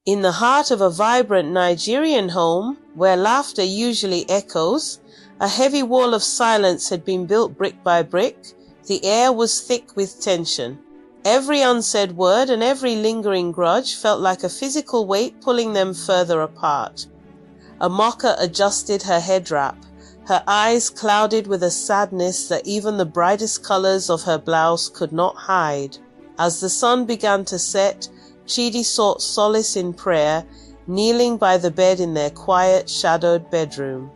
In the heart of a vibrant Nigerian home, where laughter usually echoes, a heavy wall of silence had been built brick by brick. The air was thick with tension. Every unsaid word and every lingering grudge felt like a physical weight pulling them further apart. Amaka adjusted her head wrap, her eyes clouded with a sadness that even the brightest colors of her blouse could not hide. As the sun began to set, Chidi sought solace in prayer, kneeling by the bed in their quiet, shadowed bedroom.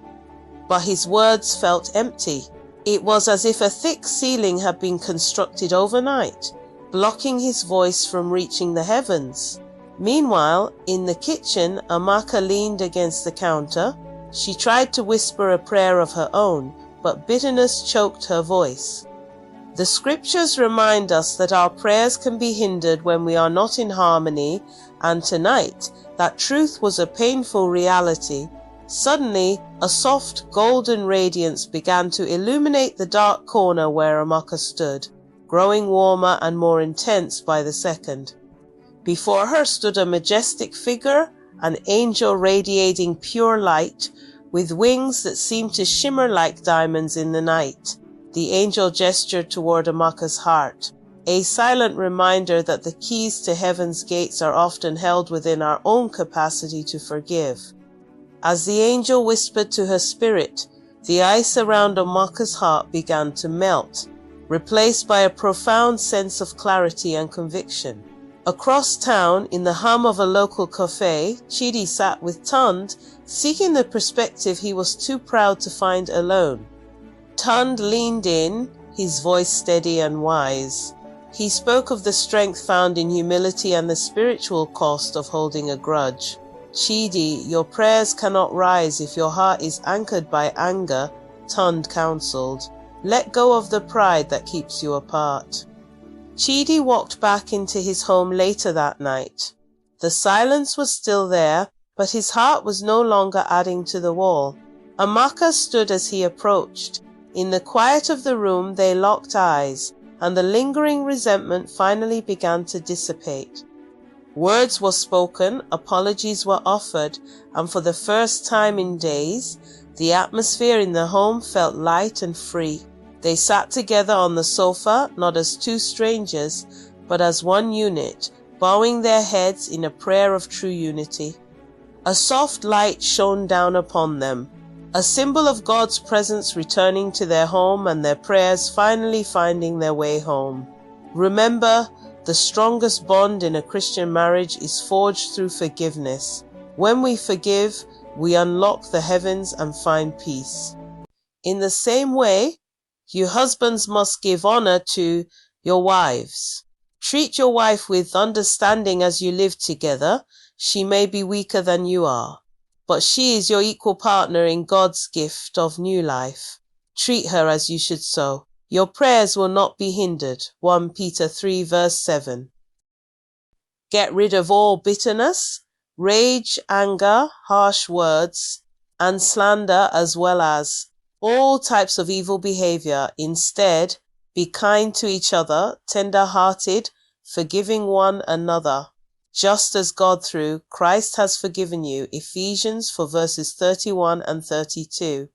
But his words felt empty. It was as if a thick ceiling had been constructed overnight, blocking his voice from reaching the heavens. Meanwhile, in the kitchen, Amaka leaned against the counter. She tried to whisper a prayer of her own, but bitterness choked her voice. The scriptures remind us that our prayers can be hindered when we are not in harmony, and tonight, that truth was a painful reality. Suddenly, a soft golden radiance began to illuminate the dark corner where Amaka stood, growing warmer and more intense by the second. Before her stood a majestic figure, an angel radiating pure light, with wings that seemed to shimmer like diamonds in the night. The angel gestured toward Amaka's heart, a silent reminder that the keys to heaven's gates are often held within our own capacity to forgive. As the angel whispered to her spirit, the ice around Amaka's heart began to melt, replaced by a profound sense of clarity and conviction. Across town, in the hum of a local cafe, Chidi sat with Tund, seeking the perspective he was too proud to find alone. Tund leaned in, his voice steady and wise. He spoke of the strength found in humility and the spiritual cost of holding a grudge. Chidi, your prayers cannot rise if your heart is anchored by anger, Tund counseled. Let go of the pride that keeps you apart. Chidi walked back into his home later that night. The silence was still there, but his heart was no longer adding to the wall. Amaka stood as he approached. In the quiet of the room they locked eyes, and the lingering resentment finally began to dissipate. Words were spoken, apologies were offered, and for the first time in days, the atmosphere in the home felt light and free. They sat together on the sofa, not as two strangers, but as one unit, bowing their heads in a prayer of true unity. A soft light shone down upon them, a symbol of God's presence returning to their home and their prayers finally finding their way home. Remember, the strongest bond in a Christian marriage is forged through forgiveness. When we forgive, we unlock the heavens and find peace. In the same way, you husbands must give honor to your wives. Treat your wife with understanding as you live together. She may be weaker than you are, but she is your equal partner in God's gift of new life. Treat her as you should so. Your prayers will not be hindered. 1 Peter 3 verse 7. Get rid of all bitterness, rage, anger, harsh words, and slander, as well as all types of evil behavior. Instead, be kind to each other, tender-hearted, forgiving one another, just as God through Christ has forgiven you. Ephesians 4 verses 31 and 32.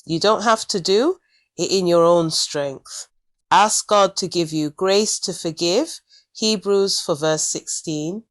You don't have to do it in your own strength. Ask God to give you grace to forgive. Hebrews 4 verse 16.